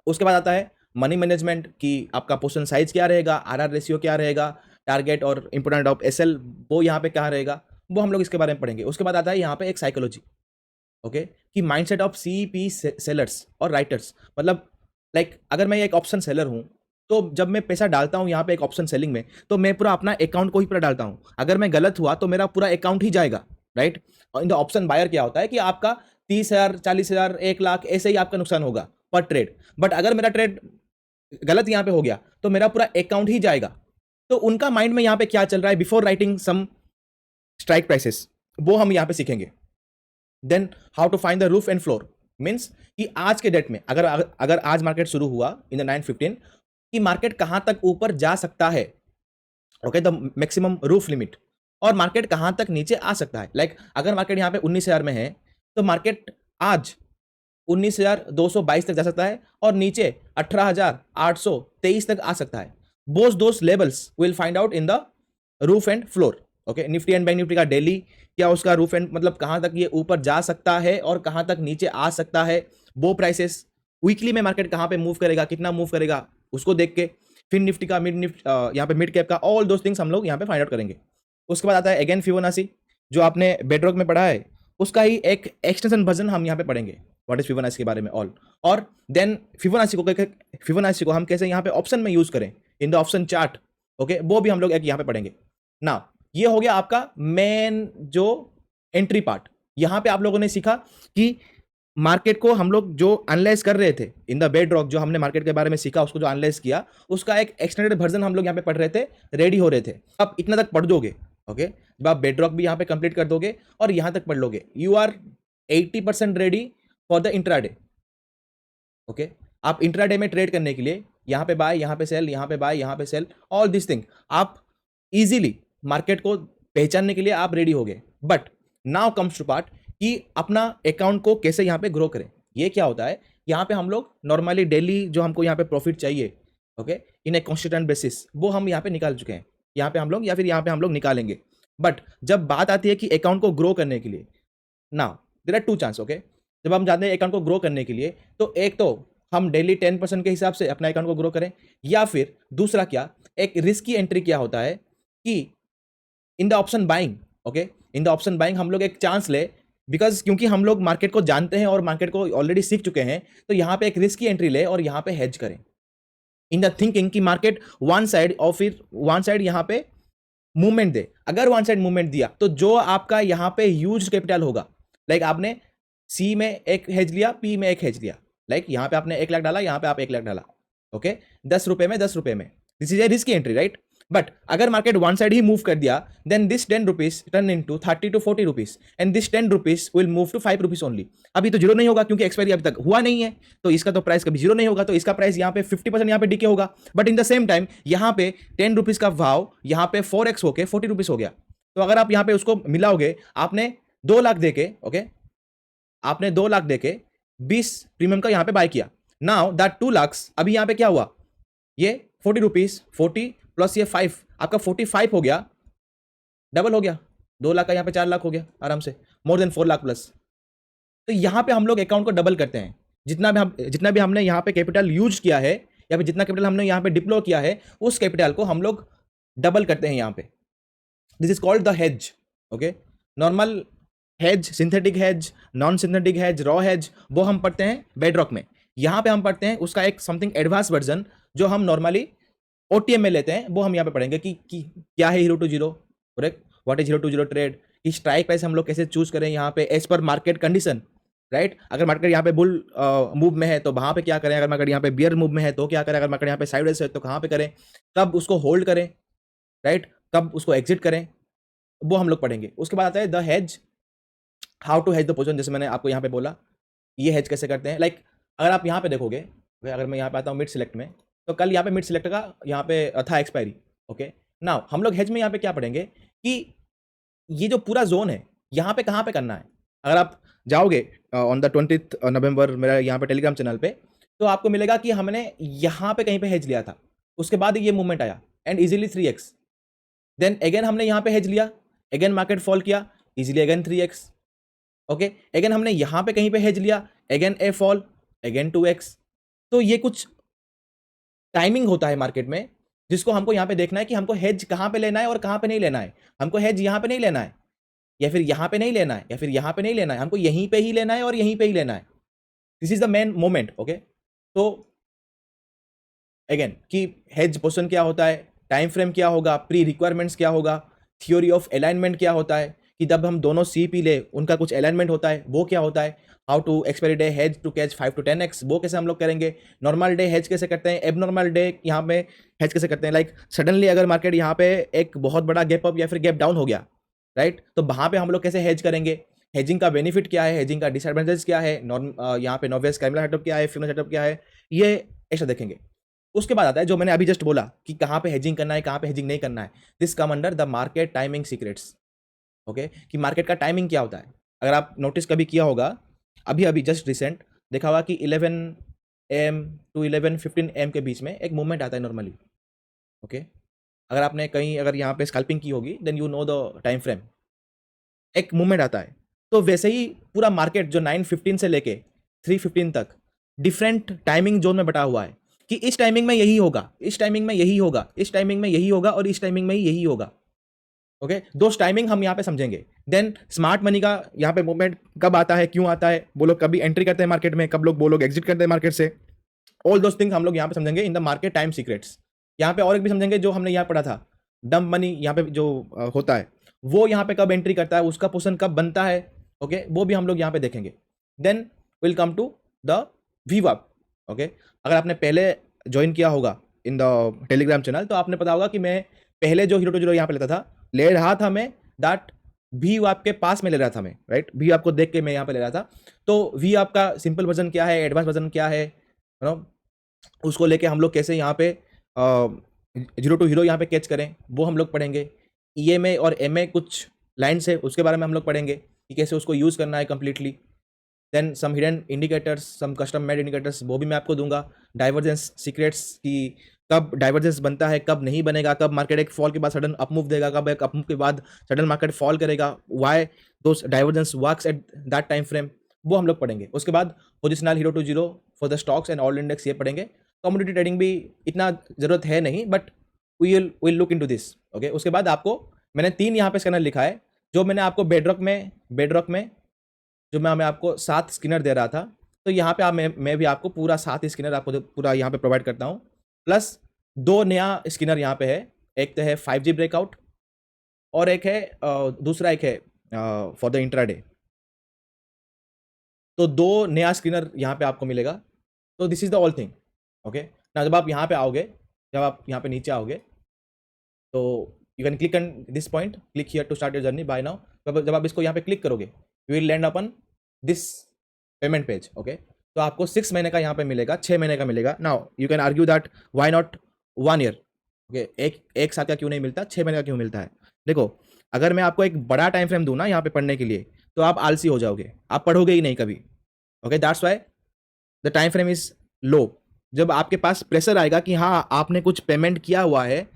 उसके बाद आता है मनी मैनेजमेंट, कि आपका पोजीशन साइज क्या रहेगा, आरआर रेशियो क्या रहेगा, टारगेट और इंपोर्टेंट ऑफ एसएल वो यहाँ पे क्या रहेगा, वो हम लोग इसके बारे में पढ़ेंगे। उसके बाद आता है यहाँ पे एक साइकोलॉजी, ओके, कि माइंडसेट ऑफ सीपी सेलर्स और राइटर्स। मतलब लाइक अगर मैं एक ऑप्शन सेलर हूं, तो जब मैं पैसा डालता हूं यहाँ पे एक ऑप्शन सेलिंग में, तो मैं पूरा अपना अकाउंट को ही पूरा डालता हूं। अगर मैं गलत हुआ तो मेरा पूरा अकाउंट ही जाएगा, राइट। और इन द ऑप्शन बायर क्या होता है कि आपका 30,000, 40,000, 1 लाख ऐसे ही आपका नुकसान होगा पर ट्रेड। बट अगर मेरा ट्रेड गलत यहाँ पे हो गया तो मेरा पूरा अकाउंट ही जाएगा। तो उनका माइंड में यहाँ पे क्या चल रहा है before writing some strike prices, वो हम यहाँ पे सीखेंगे। Then how to find the roof and floor, means कि आज के डेट में अगर आज मार्केट शुरू हुआ इन द 9:15 कि मार्केट कहां तक ऊपर जा सकता है, okay, the maximum roof limit, और मार्केट कहां तक नीचे आ सकता है। लाइक अगर मार्केट यहाँ पे 19,000 में है तो मार्केट आज 19,222 तक जा सकता है और नीचे 18,823 तक आ सकता है। Both those levels will find out in the roof and floor. Okay, Nifty and bank Nifty का डेली क्या उसका रूफ एंड मतलब कहां तक ये ऊपर जा सकता है और कहां तक नीचे आ सकता है, वो प्राइसेस। वीकली में मार्केट कहां पे मूव करेगा, कितना मूव करेगा, उसको देख के फिर निफ्टी का यहाँ पे मिड कैप का, ऑल दोस थिंग्स हम लोग यहाँ पे फाइंड आउट करेंगे। उसके बाद आता है अगेन फिबोनाची, जो आपने बेडरॉक में पढ़ा है उसका ही एक एक्सटेंशन वर्जन हम यहाँ पे पढ़ेंगे, व्हाट इज फिबोनाची के बारे में ऑल। और देन फिबोनाची को हम कैसे यहाँ पे ऑप्शन में यूज करें इन द ऑप्शन चार्ट, ओके, वो भी हम लोग एक यहाँ पे पढ़ेंगे ना। ये हो गया आपका मेन जो एंट्री पार्ट। यहां पे आप लोगों ने सीखा कि मार्केट को हम लोग जो एनालाइज कर रहे थे इन द बेडरॉक, जो हमने मार्केट के बारे में सीखा उसको जो एनालाइज किया, उसका एक एक्सटेंडेड वर्जन हम लोग यहाँ पे पढ़ रहे थे, रेडी हो रहे थे। आप इतना तक पढ़ दोगे, ओके, जब आप बेडरॉक भी यहाँ पे कंप्लीट कर दोगे और यहां तक पढ़ लोगे, you are 80% ready for the intraday. Okay, आप इंट्राडे में ट्रेड करने के लिए यहाँ पे बाय, यहाँ पे सेल, यहाँ पे बाय, यहाँ पे सेल, ऑल दिस थिंग आप इजीली मार्केट को पहचानने के लिए आप रेडी हो गए। But now comes to part कि अपना अकाउंट को कैसे यहाँ पे ग्रो करें। ये क्या होता है, यहाँ पे हम लोग नॉर्मली डेली जो हमको यहाँ पे प्रॉफिट चाहिए, ओके, इन ए कंसिस्टेंट बेसिस, वो हम यहाँ पे निकाल चुके हैं, यहाँ पे हम लोग या फिर यहाँ पे हम लोग निकालेंगे। बट जब बात आती है कि अकाउंट को ग्रो करने के लिए, now there are two chance. Okay, जब हम चाहते हैं अकाउंट को ग्रो करने के लिए, तो एक तो हम डेली 10% के हिसाब से अपना अकाउंट को ग्रो करें, या फिर दूसरा क्या, एक रिस्की एंट्री क्या होता है कि इन the option buying, okay, in the option buying हम लोग एक चांस ले, बिकॉज क्योंकि हम लोग मार्केट को जानते हैं और मार्केट को ऑलरेडी सीख चुके हैं, तो यहाँ पे एक रिस्की एंट्री ले और यहाँ पे हेज करें इन द थिंकिंग कि मार्केट वन साइड और फिर वन साइड यहाँ पे मूवमेंट दे। अगर वन साइड मूवमेंट दिया तो जो आपका यहाँ पे ह्यूज कैपिटल होगा, लाइक आपने सी में एक हेज लिया, पी में एक हेज लिया, लाइक यहाँ पे आपने 1 लाख डाला, यहाँ पे आप 1 लाख डाला, ओके, 10 रुपए में 10 रुपए में, this is a risky entry, right. But अगर मार्केट वन साइड ही मूव कर दिया, then this 10 rupees turn into 30 to 40 rupees, and this 10 rupees will move to 5 rupees only. अभी तो जीरो नहीं होगा क्योंकि एक्सपायरी अभी तक हुआ नहीं है, तो इसका तो प्राइस कभी जीरो नहीं होगा, तो इसका प्राइस यहाँ पे 50% यहाँ पे डिके होगा। But in the same time यहाँ पे 10 रुपीज का भाव यहाँ पे 4x होके 40 रुपीज हो गया। तो अगर आप यहाँ पे उसको मिलाओगे, आपने 2 लाख देके, ओके, आपने 2 लाख देके 20 प्रीमियम का यहाँ पे बाय किया। नाउ दैट 2 लाख अभी यहाँ पे क्या हुआ, ये 40 रुपीज, 40 प्लस ये 5, आपका 45 हो गया, डबल हो गया, 2 लाख का यहाँ पे 4 लाख हो गया आराम से, मोर देन 4 लाख प्लस। तो यहाँ पे हम लोग अकाउंट को डबल करते हैं, जितना भी हमने यहाँ पे कैपिटल यूज किया है, या फिर जितना कैपिटल हमने यहाँ पे डिप्लॉय किया है, उस कैपिटल को हम लोग डबल करते हैं यहाँ पे। This is called the hedge, okay. Normal hedge, synthetic hedge, non synthetic hedge, raw hedge, वो हम पढ़ते हैं बेडरॉक में। यहाँ पे हम पढ़ते हैं उसका एक समथिंग एडवांस वर्जन, जो हम नॉर्मली ओटीएम में लेते हैं, वो हम यहाँ पे पढ़ेंगे कि क्या है hero to zero, correct, what is hero to zero trade, कि स्ट्राइक प्राइस हम लोग कैसे चूज करें यहाँ पे as per market condition, right. अगर मार्केट यहाँ पे बुल मूव में है तो वहाँ पे क्या करें, अगर मार्केट यहाँ पे बियर मूव में है तो क्या करें, अगर मार्केट यहाँ पे साइडवेज है तो कहाँ पे करें, कब उसको होल्ड करें, राइट, कब उसको एग्जिट करें, वो हम लोग पढ़ेंगे। उसके बाद आता है the hedge, how to hedge the position, जैसे मैंने आपको यहाँ पे बोला, ये हेज कैसे करते हैं। लाइक अगर आप यहाँ पे देखोगे, अगर मैं यहाँ पे आता हूँ मिड सिलेक्ट में, तो कल यहाँ पे मिड सिलेक्ट का यहाँ पे था एक्सपायरी, ओके। नाउ हम लोग हेज में यहाँ पे क्या पढ़ेंगे कि ये जो पूरा जोन है यहाँ पे कहाँ पे करना है। अगर आप जाओगे ऑन द 20 नवंबर मेरा यहाँ पे टेलीग्राम चैनल पे, तो आपको मिलेगा कि हमने यहाँ पे कहीं पे हेज लिया था, उसके बाद ये मूवमेंट आया and easily 3x, then again हमने यहाँ पे हेज लिया, अगेन मार्केट फॉल किया, easily again 3x, okay. Again हमने यहाँ पे कहीं पे हेज लिया, अगेन ए फॉल, अगेन 2x। तो ये कुछ टाइमिंग होता है मार्केट में, जिसको हमको यहाँ पे देखना है कि हमको हेज कहाँ पे लेना है और कहाँ पे नहीं लेना है। हमको हेज यहाँ पे नहीं लेना है, या फिर यहाँ पे नहीं लेना है, या फिर यहाँ पे नहीं लेना है, हमको यहीं पे ही लेना है और यहीं पे ही लेना है। This is the main moment, okay. तो अगेन कि हेज पोजीशन क्या होता है, टाइम फ्रेम क्या होगा, प्री रिक्वायरमेंट्स क्या होगा, थियोरी ऑफ अलाइनमेंट क्या होता है, कि जब हम दोनों सी पी ले उनका कुछ अलाइनमेंट होता है, वो क्या होता है, how to expiry day hedge to catch 5 to 10x, वो कैसे हम लोग करेंगे, नॉर्मल डे हेज कैसे करते हैं, एबनॉर्मल डे यहाँ पे हेज कैसे करते हैं। लाइक सडनली अगर मार्केट यहाँ पे एक बहुत बड़ा गैप अप या फिर गैप डाउन हो गया, राइट, तो वहाँ पे हम लोग कैसे हेज करेंगे, हेजिंग का बेनिफिट क्या है, हेजिंग का डिसएडवांटेज क्या है, यहाँ पे नॉर्वेज कैमरा सेटअप क्या है, फिनो सेटअप क्या है, ये ऐसा देखेंगे। उसके बाद आता है जो मैंने अभी जस्ट बोला कि कहाँ पे हेजिंग करना है, कहाँ पे हेजिंग नहीं करना है। This come under the market timing secrets, okay, कि मार्केट का टाइमिंग क्या होता है। अगर आप नोटिस कभी किया होगा, अभी अभी जस्ट रिसेंट देखा होगा कि 11 AM to 11:15 AM के बीच में एक मूवमेंट आता है नॉर्मली, ओके। अगर आपने कहीं अगर यहाँ पे स्कैल्पिंग की होगी, then you know the time frame, एक मूवमेंट आता है। तो वैसे ही पूरा मार्केट जो 9:15 से लेके 3:15 तक डिफरेंट टाइमिंग जोन में बटा हुआ है, कि इस टाइमिंग में यही होगा, इस टाइमिंग में यही होगा, इस टाइमिंग में यही होगा और इस टाइमिंग में यही होगा, ओके। दो टाइमिंग हम यहाँ पे समझेंगे। देन स्मार्ट मनी का यहाँ पे मूवमेंट कब आता है, क्यों आता है, वो लोग कभी एंट्री करते हैं मार्केट में, कब लोग वो लोग एग्जिट करते हैं मार्केट से, ऑल दोस थिंग्स हम लोग यहाँ पे समझेंगे इन द मार्केट टाइम सीक्रेट्स। यहाँ पे और एक भी समझेंगे जो हमने यहाँ पढ़ा था, डंप मनी यहाँ पे जो होता है, वो यहाँ पे कब एंट्री करता है, उसका पोजीशन कब बनता है, ओके, वो भी हम लोग यहाँ पे देखेंगे। Then will come to the VWAP, okay. अगर आपने पहले ज्वाइन किया होगा इन द टेलीग्राम चैनल, तो आपने पता होगा कि मैं पहले जो हीरो टू जीरो यहाँ पे लेता था, ले रहा था मैं दैट VWAP के पास में ले रहा था मैं, राइट, VWAP को देख के मैं यहाँ पे ले रहा था। तो VWAP का सिंपल वर्जन क्या है, एडवांस वर्जन क्या है, यू नो, उसको लेके हम लोग कैसे यहाँ पे जीरो टू हीरो यहाँ पे कैच करें, वो हम लोग पढ़ेंगे। EMA और MA कुछ लाइन्स है, उसके बारे में हम लोग पढ़ेंगे कि कैसे उसको यूज़ करना है completely. Then some hidden indicators, some custom made indicators, वो भी मैं आपको दूंगा। डाइवर्जेंस सीक्रेट्स की कब डाइवर्जेंस बनता है, कब नहीं बनेगा, कब मार्केट एक फॉल के बाद सडन अपमूव देगा, कब एक अपमूव के बाद सडन मार्केट फॉल करेगा, why those divergence works at that time frame, वो हम लोग पढ़ेंगे। उसके बाद positional hero to zero for the stocks and all index ये पढ़ेंगे। कमोडिटी ट्रेडिंग भी इतना ज़रूरत है नहीं, but will look into this. Okay, उसके बाद आपको मैंने 3 यहाँ पे स्कैनर लिखा है, जो मैंने आपको बेडरॉक में जो मैं आपको 7 स्कैनर दे रहा था, तो यहाँ पे मैं भी आपको पूरा 7 स्कैनर आपको पूरा यहाँ पे प्रोवाइड करता हूँ, प्लस 2 नया स्कैनर यहाँ पे है। एक तो है 5G ब्रेकआउट और एक है दूसरा एक है फॉर द इंट्राडे। तो 2 नया स्कैनर यहाँ पे आपको मिलेगा। तो this is the all thing. Okay ना, जब आप यहाँ पे आओगे, जब आप यहाँ पे नीचे आओगे, तो you can click on this point, click here to start your journey buy now. जब आप इसको यहाँ पे क्लिक करोगे, you will land upon this payment page. Okay, तो आपको 6 महीने का यहाँ पे मिलेगा, 6 महीने का मिलेगा। Now you can argue that why not 1 year. Okay, एक साल का क्यों नहीं मिलता, 6 महीने का क्यों मिलता है? देखो, अगर मैं आपको एक बड़ा टाइम फ्रेम दूँ ना यहाँ पे पढ़ने के लिए, तो आप आलसी हो जाओगे, आप पढ़ोगे ही नहीं कभी। Okay, that's why the time frame is low. जब आपके पास प्रेशर आएगा कि हाँ आपने कुछ पेमेंट किया हुआ है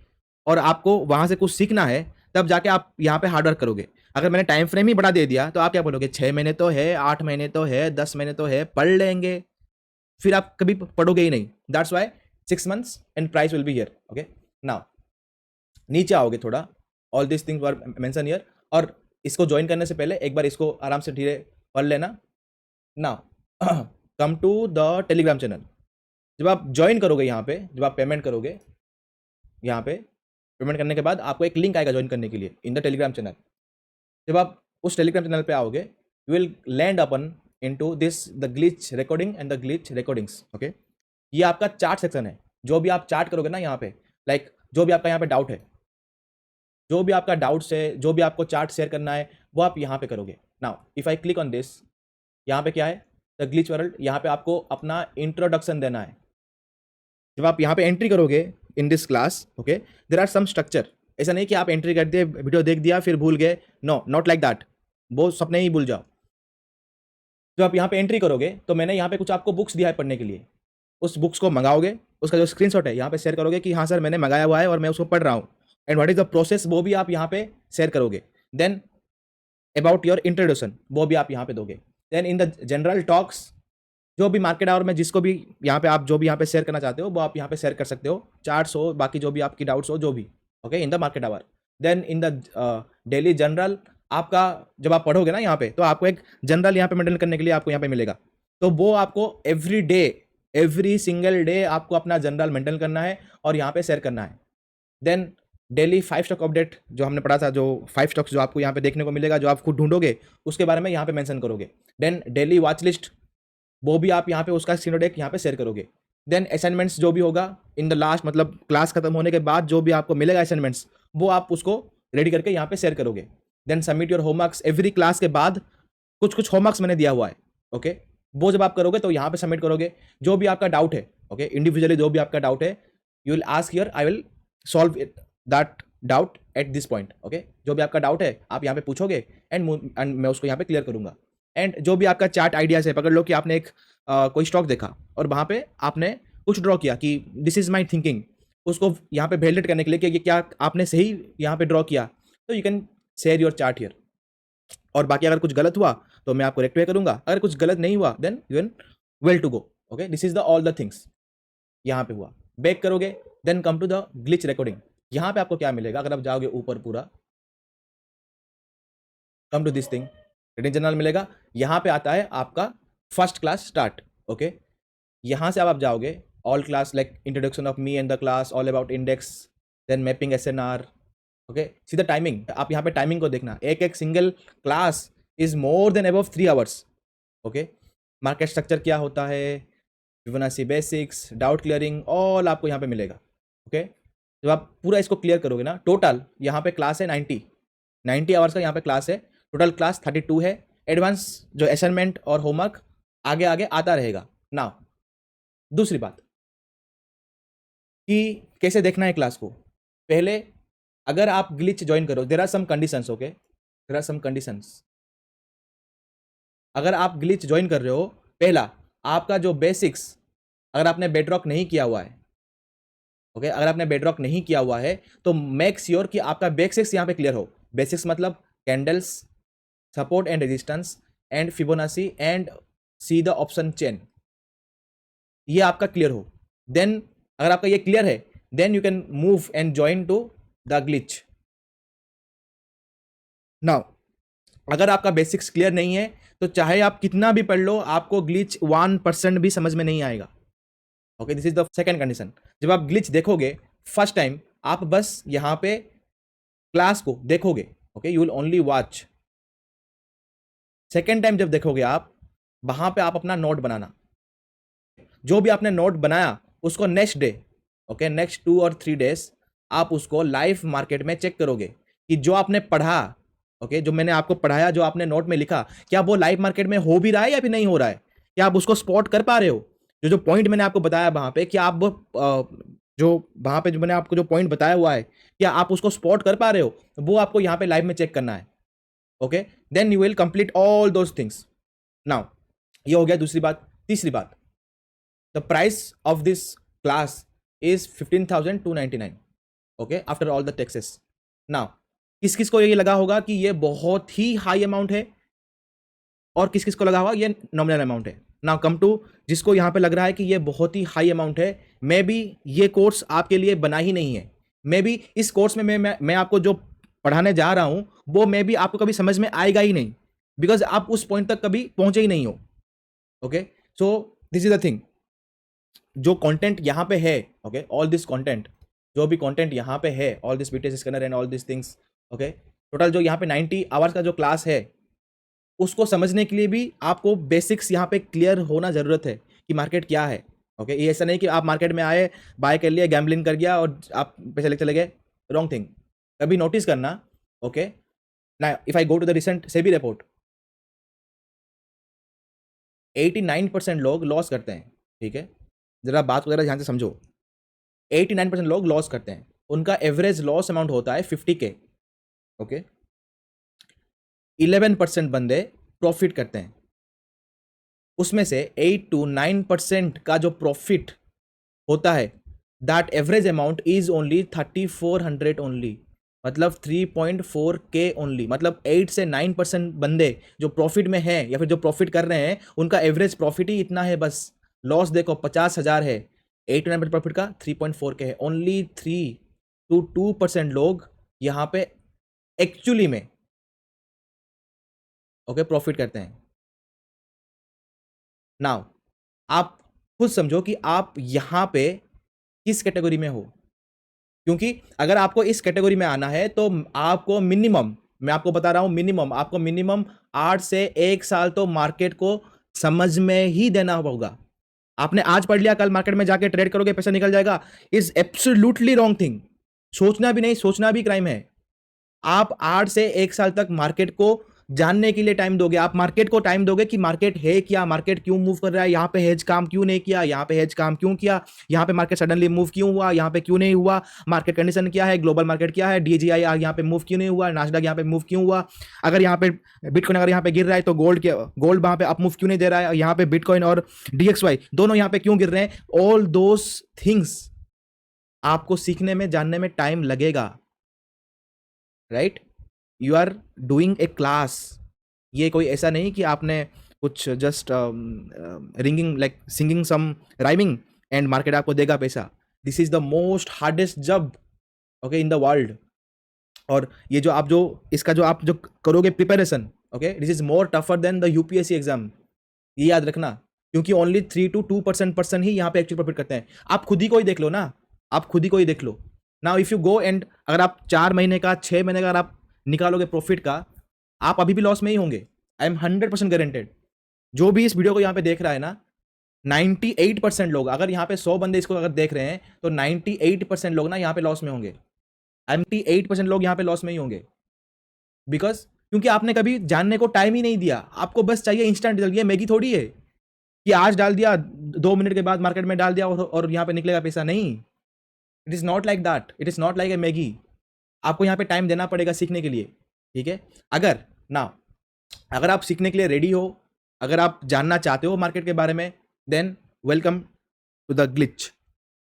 और आपको वहां से कुछ सीखना है, तब जाके आप यहाँ पे हार्डवर्क करोगे। अगर मैंने टाइम फ्रेम ही बढ़ा दे दिया, तो आप क्या बोलोगे, 6 महीने तो है, 8 महीने तो है, 10 महीने तो है, पढ़ लेंगे, फिर आप कभी पढ़ोगे ही नहीं। That's why 6 months and price will be here. Okay, now नीचे आओगे थोड़ा, all this things were mention here, और इसको ज्वाइन करने से पहले एक बार इसको आराम से धीरे पढ़ लेना। Now come to the Telegram channel. जब आप ज्वाइन करोगे यहाँ पे, जब आप पेमेंट करोगे, यहाँ पे पेमेंट करने के बाद आपको एक लिंक आएगा ज्वाइन करने के लिए इन द टेलीग्राम चैनल। जब आप उस टेलीग्राम चैनल पे आओगे, you will land upon into this the Glitch recording and the glitch recordings. Okay, ये आपका चार्ट सेक्शन है। जो भी आप चार्ट करोगे ना यहाँ पे, लाइक जो भी आपका यहाँ पे डाउट है, जो भी आपका डाउट्स है, जो भी आपको चार्ट शेयर करना है, वो आप यहाँ पे करोगे। Now if I click on this, यहाँ पे क्या है, द ग्लिच वर्ल्ड। यहाँ पे आपको अपना इंट्रोडक्शन देना है। जब आप यहाँ पे एंट्री करोगे in this class, okay, there are some structure. ऐसा नहीं कि आप एंट्री कर दिए, वीडियो देख दिया, फिर भूल गए। No, not like that. वो सपने ही भूल जाओ। जब आप यहाँ पे एंट्री करोगे, तो मैंने यहाँ पे कुछ आपको बुक्स दिया है पढ़ने के लिए। उस बुक्स को मंगाओगे, उसका जो स्क्रीनशॉट है यहाँ पे शेयर करोगे कि हाँ सर मैंने मंगाया हुआ है और मैं उसको पढ़ रहा हूँ, and what is the process, वो भी आप यहाँ पे शेयर करोगे। देन अबाउट योर इंट्रोडक्शन, वो भी आप यहाँ पे दोगे। Then in the general talks, जो भी मार्केट आवर में जिसको भी यहाँ पे आप जो भी यहाँ पे शेयर करना चाहते हो, वो आप यहाँ पे शेयर कर सकते हो। चार्ट्स हो, बाकी जो भी आपकी डाउट्स हो, जो भी। Okay, in the market hour. Then in the daily journal, आपका जब आप पढ़ोगे ना यहाँ पे, तो आपको एक जनरल यहाँ पे मेंटेन करने के लिए आपको यहाँ पे मिलेगा। तो वो आपको एवरी सिंगल डे आपको अपना जनरल मेंटेन करना है और यहाँ पे शेयर करना है। देन डेली 5 स्टॉक अपडेट जो हमने पढ़ा था, जो 5 स्टॉक्स जो आपको यहाँ पे देखने को मिलेगा, जो आप खुद ढूंढोगे, उसके बारे में यहाँ पे मेंशन करोगे। देन डेली वॉच लिस्ट, वो भी आप यहाँ पे उसका स्क्रीनशॉट यहाँ पे शेयर करोगे। देन असाइनमेंट्स जो भी होगा इन द लास्ट, मतलब क्लास खत्म होने के बाद जो भी आपको मिलेगा असाइनमेंट्स, वो आप उसको रेडी करके यहाँ पे शेयर करोगे। Then submit your homeworks. Every class के बाद कुछ होमवर्क्स मैंने दिया हुआ है। ओके, वो जब आप करोगे तो यहाँ पे सबमिट करोगे। जो भी आपका डाउट है, ओके, इंडिविजुअली जो भी आपका डाउट है, you will ask here, I will solve that doubt eight this point. Okay, जो भी आपका डाउट है आप यहाँ पे पूछोगे, एंड मैं उसको यहाँ पे क्लियर करूंगा। एंड जो भी आपका चार्ट आइडियाज है, पकड़ लो कि आपने एक कोई स्टॉक देखा और वहाँ पे आपने कुछ ड्रॉ किया कि दिस इज माई थिंकिंग, उसको यहाँ पे वैलिडेट करने के लिए कि ये क्या आपने सही यहाँ पे ड्रॉ किया, तो you can share your chart here. और बाकी अगर कुछ गलत हुआ तो मैं आपको रेक्टिफाई करूंगा, अगर कुछ गलत नहीं हुआ then you can well to go. Okay, this is the all the things यहाँ पे हुआ। बैक करोगे, then come to the Glitch recording. यहाँ पे आपको क्या मिलेगा, अगर आप जाओगे ऊपर पूरा, come to this thing, trading journal मिलेगा। यहाँ पे आता है आपका फर्स्ट क्लास स्टार्ट। ओके, यहाँ से अब आप जाओगे all class, like introduction of me and the class, all about index, then mapping SNR। Okay, सीधा टाइमिंग, आप यहाँ पे टाइमिंग को देखना। एक single class is more than above 3 hours। Okay, market structure क्या होता है, Fibonacci basics, doubt clearing, all आपको यहाँ पे मिलेगा। ओके, जब आप पूरा इसको क्लियर करोगे ना, टोटल यहाँ पे क्लास है 90 आवर्स का यहाँ पे क्लास है। टोटल क्लास 32 है। एडवांस जो असाइनमेंट और होमवर्क आगे आगे आता रहेगा। नाउ दूसरी बात कि कैसे देखना है क्लास को। पहले अगर आप ग्लिच ज्वाइन करो, there are some conditions. Okay, there are some conditions. अगर आप ग्लिच ज्वाइन कर रहे हो, पहला, आपका जो बेसिक्स अगर आपने बेडरॉक नहीं किया हुआ है, ओके अगर आपने बेडरॉक नहीं किया हुआ है तो मेक श्योर कि आपका बेसिक्स यहाँ पे क्लियर हो। बेसिक्स मतलब candles, support and resistance and Fibonacci and see the option chain, ये आपका क्लियर हो। देन अगर आपका ये क्लियर है then you can move and join to the Glitch. Now अगर आपका बेसिक्स क्लियर नहीं है तो चाहे आप कितना भी पढ़ लो आपको ग्लिच 1% भी समझ में नहीं आएगा। Okay this is the second condition. जब आप ग्लिच देखोगे फर्स्ट टाइम आप बस यहां पे क्लास को देखोगे, okay you will only watch. Second time जब देखोगे आप वहां पे आप अपना नोट बनाना, जो भी आपने नोट बनाया उसको नेक्स्ट डे, ओके नेक्स्ट 2 और 3 डेज आप उसको लाइव मार्केट में चेक करोगे कि जो आपने पढ़ा, ओके जो मैंने आपको पढ़ाया, जो आपने नोट में लिखा, क्या वो लाइव मार्केट में हो भी रहा है या फिर नहीं हो रहा है, क्या आप उसको स्पॉट कर पा रहे हो। जो जो पॉइंट मैंने आपको बताया वहां पे, क्या आप जो वहां पे जो मैंने आपको जो पॉइंट बताया हुआ है क्या आप उसको स्पॉट कर पा रहे हो, वो आपको यहाँ पे लाइव में चेक करना है। Okay then you will complete all those things. Now ये हो गया दूसरी बात। तीसरी बात, the price of this class is 15,299, okay after all the taxes. Now किस किस को ये लगा होगा कि ये बहुत ही हाई अमाउंट है और किस किस को लगा होगा ये नॉमिनल अमाउंट है। नाउ कम टू जिसको यहाँ पे लग रहा है कि ये बहुत ही हाई अमाउंट है, मे बी ये कोर्स आपके लिए बना ही नहीं है। मे बी इस कोर्स में मैं आपको जो पढ़ाने जा रहा हूँ वो मे बी आपको कभी समझ में आएगा ही नहीं, बिकॉज आप उस पॉइंट तक कभी पहुंचे ही नहीं हो। Okay so this is the thing, जो कंटेंट यहाँ पे है, ओके ऑल दिस कंटेंट, जो भी कंटेंट यहाँ पे है, all this BTS scanner and all this things, okay total जो यहाँ पे 90 आवर्स का जो क्लास है उसको समझने के लिए भी आपको बेसिक्स यहाँ पे क्लियर होना जरूरत है कि मार्केट क्या है। ओके ये ऐसा नहीं कि आप मार्केट में आए, बाय कर लिया, गैम्बलिंग कर गया और आप पैसे लेके चले गए, रॉन्ग थिंग। कभी नोटिस करना, ओके ना if I go to the recent SEBI report, 89% लोग लॉस करते हैं। ठीक है जरा बात वगैरह ध्यान से समझो, 89% लोग लॉस करते हैं, उनका एवरेज लॉस अमाउंट होता है 50K। ओके 11% बंदे प्रॉफिट करते हैं, उसमें से 8 to 9% का जो प्रॉफिट होता है that average amount is only 3400 only, मतलब 3.4K ओनली। मतलब 8 से 9% बंदे जो प्रॉफिट में हैं या फिर जो प्रॉफिट कर रहे हैं उनका एवरेज प्रॉफिट ही इतना है बस। लॉस देखो 50,000 है, 8 to 9% प्रॉफिट का 3.4K है। ओनली 3 to 2% लोग यहाँ पे एक्चुअली में ओके प्रॉफिट करते हैं। नाउ आप खुद समझो कि आप यहाँ पे किस कैटेगरी में हो, क्योंकि अगर आपको इस कैटेगरी में आना है तो आपको मिनिमम, मैं आपको बता रहा हूं मिनिमम, आपको मिनिमम 8 से 1 साल तो मार्केट को समझ में ही देना होगा। आपने आज पढ़ लिया कल मार्केट में जाके ट्रेड करोगे पैसा निकल जाएगा, इज एब्सोल्युटली रॉन्ग थिंग। सोचना भी नहीं, सोचना भी क्राइम है। आप 8 से 1 साल तक मार्केट को जानने के लिए टाइम दोगे, आप मार्केट को टाइम दोगे कि मार्केट है क्या, मार्केट क्यों मूव कर रहा है, यहाँ पे हेज काम क्यों नहीं किया, यहाँ पे हेज काम क्यों किया, यहाँ पे मार्केट सडनली मूव क्यों हुआ, यहाँ पे क्यों नहीं हुआ, मार्केट कंडीशन क्या है, ग्लोबल मार्केट क्या है, DJI यहाँ पे मूव क्यों नहीं हुआ, नास्डैक यहाँ पे मूव क्यों हुआ, अगर यहाँ पे बिटकॉइन अगर यहाँ पे गिर रहा है तो गोल्ड वहां पे अप मूव क्यों नहीं दे रहा है, यहाँ पे बिटकॉइन और DXY दोनों यहाँ पे क्यों गिर रहे हैं। ऑल दोस थिंग्स आपको सीखने में, जानने में टाइम लगेगा, right. You are doing a class, ये कोई ऐसा नहीं कि आपने कुछ just ringing like singing some rhyming and market आपको देगा पैसा। This is the most hardest job okay in the world. और ये जो आप जो इसका जो आप जो करोगे preparation, okay this is more tougher than the UPSC exam, ये याद रखना। क्योंकि ओनली 3 to 2% पर्सन ही यहाँ पे एक्चुअली प्रॉफिट करते हैं। आप खुद ही को ही देख लो ना, आप खुद ही को ही देख लो ना। इफ यू गो एंड अगर आप 4 महीने का 6 महीने का अगर आप निकालोगे प्रॉफिट का, आप अभी भी लॉस में ही होंगे। I am 100% guaranteed. जो भी इस वीडियो को यहाँ पे देख रहा है ना, 98% लोग, अगर यहाँ पे 100 बंदे इसको अगर देख रहे हैं तो 98% लोग ना यहाँ पे लॉस में होंगे। 98% लोग यहाँ पे लॉस में ही होंगे, बिकॉज क्योंकि आपने कभी जानने को टाइम ही नहीं दिया। आपको बस चाहिए इंस्टेंट रिजल्ट। ये मैगी थोड़ी है कि आज डाल दिया 2 मिनट के बाद मार्केट में डाल दिया और यहाँ पे निकलेगा पैसा। नहीं, it is not like that, it is not like a Maggi. आपको यहाँ पे टाइम देना पड़ेगा सीखने के लिए। ठीक है, अगर आप सीखने के लिए रेडी हो, अगर आप जानना चाहते हो मार्केट के बारे में, then welcome to the Glitch.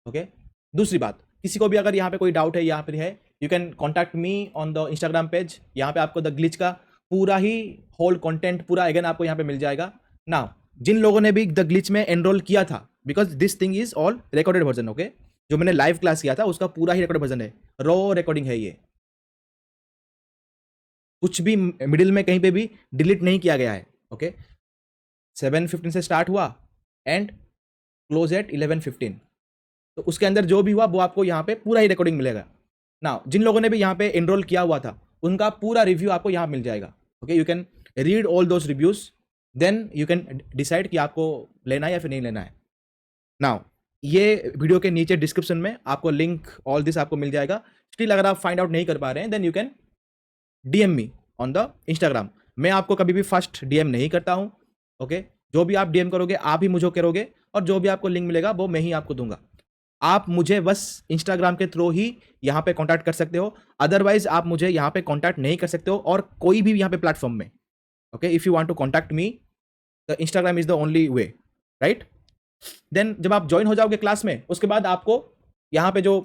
Okay दूसरी बात, किसी को भी अगर यहाँ पे कोई डाउट है यहाँ पे है, you can contact me on the Instagram page. यहाँ पे आपको द ग्लिच का पूरा ही होल कंटेंट पूरा अगेन आपको यहाँ पे मिल जाएगा। नाउ जिन लोगों ने भी द ग्लिच में एनरोल किया था, because this thing is all recorded version, okay, जो मैंने लाइव क्लास किया था उसका पूरा ही रिकॉर्डेड वर्जन है, रॉ रिकॉर्डिंग है ये, कुछ भी मिडिल में कहीं पे भी डिलीट नहीं किया गया है, ओके। 7:15 से स्टार्ट हुआ एंड क्लोज एट 11:15, तो उसके अंदर जो भी हुआ वो आपको यहाँ पे पूरा ही रिकॉर्डिंग मिलेगा। ना जिन लोगों ने भी यहाँ पे एनरोल किया हुआ था उनका पूरा रिव्यू आपको यहाँ मिल जाएगा, okay. You can read all those reviews, then you can decide कि आपको लेना है या फिर नहीं लेना है। नाउ ये वीडियो के नीचे डिस्क्रिप्शन में आपको लिंक ऑल दिस आपको मिल जाएगा। स्टिल अगर आप फाइंड आउट नहीं कर पा रहे हैं then you can DM me on the Instagram. मैं आपको कभी भी फर्स्ट डीएम नहीं करता हूँ, ओके। जो भी आप डीएम करोगे आप ही मुझे करोगे, और जो भी आपको लिंक मिलेगा वो मैं ही आपको दूंगा। आप मुझे बस इंस्टाग्राम के थ्रू ही यहाँ पे कांटेक्ट कर सकते हो, अदरवाइज आप मुझे यहाँ पे कांटेक्ट नहीं कर सकते हो और कोई भी यहाँ पे प्लेटफॉर्म में, okay. If you want to contact me the Instagram is the only way, right. Then जब आप ज्वाइन हो जाओगे क्लास में, उसके बाद आपको यहाँ पे जो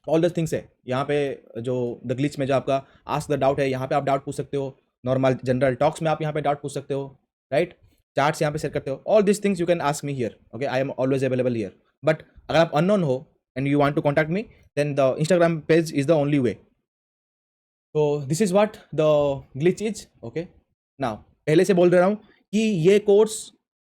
ऑल द थिंग्स है, यहाँ पे जो द ग्लिच में जो आपका आस्क द डाउट है, यहाँ पे आप डाउट पूछ सकते हो। नॉर्मल जनरल टॉक्स में आप यहाँ पे डाउट पूछ सकते हो, राइट। चार्ट्स यहाँ पे सेट करते हो, all this things you can ask me here, okay. I am always available here. But अगर आप अननोन हो and you want to contact me then the Instagram page is the only way. तो this is what the glitch is, okay. Now पहले से बोल रहा हूँ कि ये course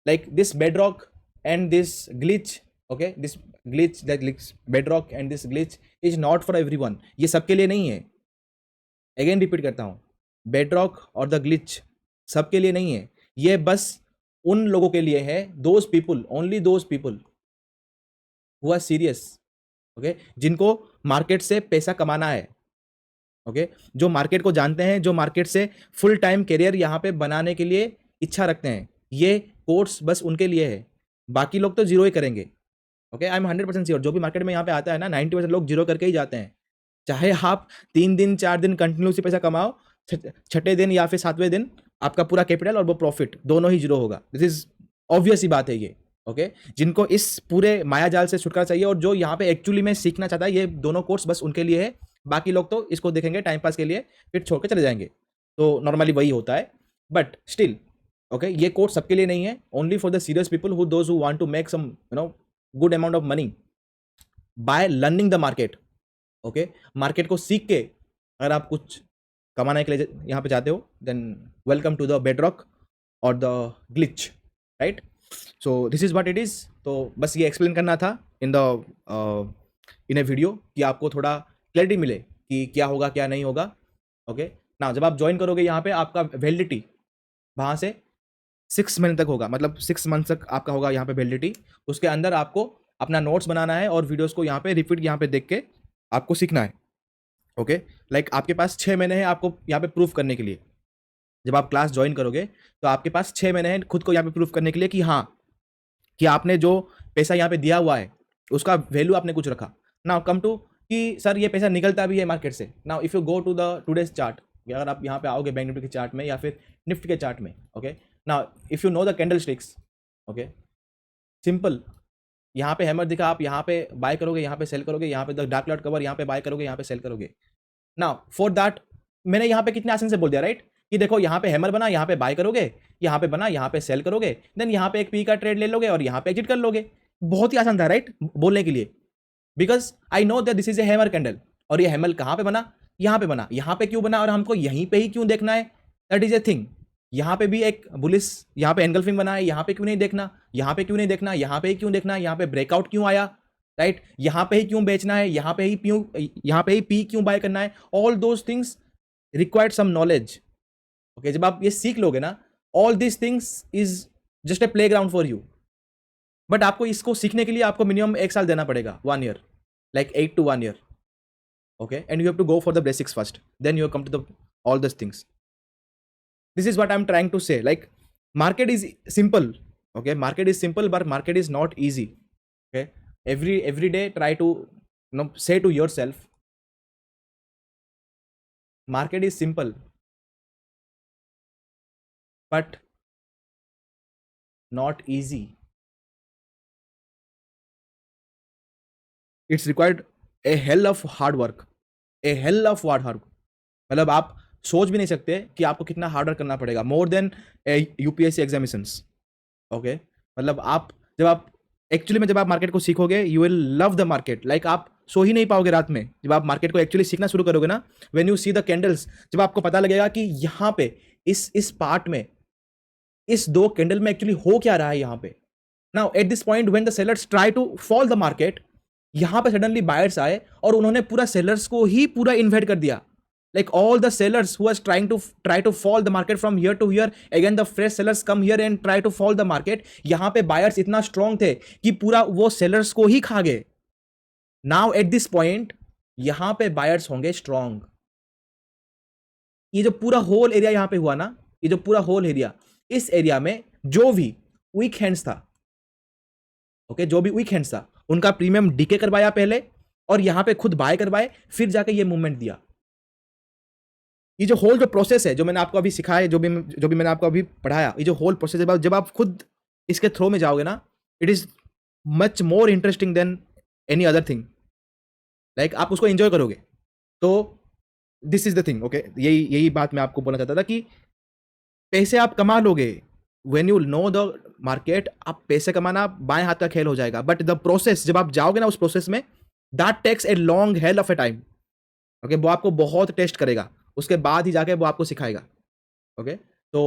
like this bedrock and this glitch, okay, this glitch that glitch bedrock and this glitch is not for everyone. ये सबके लिए नहीं है, अगेन रिपीट करता हूँ, बेडरॉक और द ग्लिच सबके लिए नहीं है। ये बस उन लोगों के लिए है, those people, only those people who are serious, okay, जिनको मार्केट से पैसा कमाना है, ओके, जो मार्केट को जानते हैं, जो मार्केट से फुल टाइम करियर यहाँ पे बनाने के लिए इच्छा रखते हैं। ये कोर्स बस उनके लिए है, बाकी लोग तो जीरो ही करेंगे, ओके। आई एम 100% श्योर, जो भी मार्केट में यहाँ पे आता है ना 90% लोग जीरो करके ही जाते हैं। चाहे आप 3 दिन 4 दिन कंटिन्यूसली पैसा कमाओ, छठे दिन या फिर 7वें दिन आपका पूरा कैपिटल और वो प्रॉफिट दोनों ही जीरो होगा। दिस इज ऑब्वियस ही बात है ये, ओके। जिनको इस पूरे माया जाल से छुटकारा चाहिए और जो यहाँ पे एक्चुअली में सीखना चाहता है, ये दोनों कोर्स बस उनके लिए है। बाकी लोग तो इसको देखेंगे टाइम पास के लिए, फिर छोड़ के चले जाएंगे। तो नॉर्मली वही होता है, बट स्टिल, ओके, ये कोर्स सबके लिए नहीं है, only for the serious people who those who want to make some good amount of money by learning the market, okay. Market को सीख के अगर आप कुछ कमाने के लिए यहाँ पे जाते हो then welcome to the bedrock और the glitch, right. So this is what it is. तो बस ये एक्सप्लेन करना था इन ए वीडियो कि आपको थोड़ा क्लैरिटी मिले कि क्या होगा क्या नहीं होगा, ओके। ना जब आप ज्वाइन करोगे यहाँ पे आपका वैलिडिटी वहाँ से 6 महीने तक होगा, मतलब 6 मंथ तक आपका होगा यहाँ पे वैलिडिटी। उसके अंदर आपको अपना नोट्स बनाना है और वीडियोस को यहाँ पे रिपीट यहाँ पे देख के आपको सीखना है, ओके। लाइक आपके पास 6 महीने हैं आपको यहाँ पे प्रूफ करने के लिए। जब आप क्लास ज्वाइन करोगे तो आपके पास 6 महीने हैं खुद को यहाँ पे प्रूफ करने के लिए कि हाँ, कि आपने जो पैसा यहाँ पे दिया हुआ है उसका वैल्यू आपने कुछ रखा। नाउ कम टू कि सर ये पैसा निकलता भी है मार्केट से। Now if you go to the today's chart, अगर आप यहाँ पे आओगे बैंक निफ्टी के चार्ट में या फिर निफ्टी के चार्ट में, okay. Now if you know the candle sticks, okay, simple, यहाँ पे हैमर दिखा, आप यहाँ पे बाय करोगे, यहाँ पे सेल करोगे, यहाँ पे द डार्क क्लाउड कवर, यहाँ पे बाय करोगे, यहाँ पे सेल करोगे। नाउ फॉर दैट मैंने यहाँ पे कितने आसान से बोल दिया, राइट, कि देखो यहाँ पे हैमर बना, यहाँ पे बाय करोगे, यहाँ पे बना, यहाँ पे सेल करोगे, देन यहाँ पे एक पी का ट्रेड ले लोगे और यहाँ पे एग्जिट कर लोगे। बहुत ही आसान था, राइट, बोलने के लिए, because I know that this is A hammer candle. और ये हैमर कहाँ पे बना, यहाँ पे बना, यहाँ पे क्यों बना और हमको यहीं पे ही क्यों देखना है, दैट इज ए थिंग। यहाँ पे भी एक बुलिस, यहाँ पे एनगल्फिंग बना है, यहाँ पे क्यों नहीं देखना, यहाँ पे क्यों नहीं देखना, यहाँ पे ही क्यों देखना, यहाँ पे ब्रेकआउट क्यों आया, राइट, यहाँ पे ही क्यों बेचना है, यहाँ पे ही पी क्यों बाय करना है। All those things required some knowledge, okay. जब आप ये सीख लोगे ना, all this things is just a play ground for you. But आपको इसको सीखने के लिए आपको मिनिमम 1 साल देना पड़ेगा, 1 year, like 8 to 1 year, okay, and you have to go for the basics first, then you come to the all these things. This is what I'm trying to say, like market is simple, okay, market is simple but market is not easy, okay. Every day try to say to yourself, market is simple but not easy. It's required A hell of hard work, A hell of hard, मतलब आप सोच भी नहीं सकते कि आपको कितना hard work करना पड़ेगा, more than UPSC examinations. Okay, मतलब आप जब आप एक्चुअली में जब आप मार्केट को सीखोगे, you will love the market, like आप सो ही नहीं पाओगे रात में जब आप मार्केट को एक्चुअली सीखना शुरू करोगे ना। When you see the candles, जब आपको पता लगेगा कि यहाँ पे इस पार्ट में, इस दो कैंडल में एक्चुअली हो क्या रहा है यहाँ पे। Now at this point when the sellers try to fall the market, यहाँ पे सडनली बायर्स आए और उन्होंने पूरा सेलर्स को ही पूरा इन्वेट कर दिया। Like all the sellers who was try to fall the market from here to here, again the fresh sellers come here and try to fall the market. यहाँ पे buyers इतना strong थे कि पूरा वो sellers को ही खा गए। Now at this point यहाँ पे buyers होंगे strong। ये जो पूरा होल एरिया यहाँ पे हुआ ना, ये जो पूरा होल एरिया, इस एरिया में जो भी वीक हैंड्स था, ओके, जो भी वीक हैंड्स था उनका प्रीमियम डीके करवाया पहले, और यहाँ पे खुद बाय करवाए, फिर जाके ये मूवमेंट दिया। ये जो होल जो प्रोसेस है, जो मैंने आपको अभी सिखाया, जो भी मैंने आपको अभी पढ़ाया, ये जो होल प्रोसेस है, जब आप खुद इसके थ्रो में जाओगे ना, it is much more interesting than any other thing. Like आप उसको एंजॉय करोगे। तो this is the thing, okay, यही बात मैं आपको बोलना चाहता था कि पैसे आप कमा लोगे when you know the market. आप पैसे कमाना बाएं हाथ का खेल हो जाएगा, बट द प्रोसेस, जब आप जाओगे ना उस प्रोसेस में, that takes a long hell of a time. Okay, वो आपको बहुत टेस्ट करेगा, उसके बाद ही जाके वो आपको सिखाएगा। ओके, तो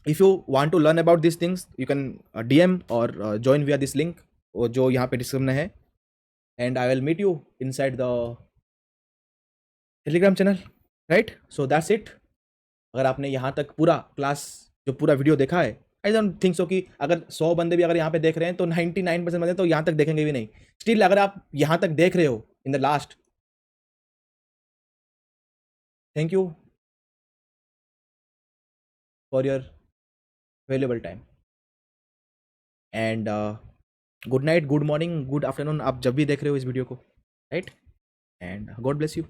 if you want to learn about this things, you can DM और ज्वाइन विया दिस लिंक, जो यहाँ पे डिस्क्रिप्शन में है, and I will meet you inside the Telegram channel, right? So that's it. अगर आपने यहाँ तक पूरा क्लास, जो पूरा वीडियो देखा है, आई डोंट थिंक सो कि अगर 100 बंदे भी अगर यहाँ पे देख रहे हैं तो 99% बंदे तो यहाँ तक देखेंगे भी नहीं। स्टिल अगर आप यहाँ तक देख रहे हो in the last, thank you for your valuable time, and good night, good morning, good afternoon, आप जब भी देख रहे हो इस वीडियो को, right? And God bless you.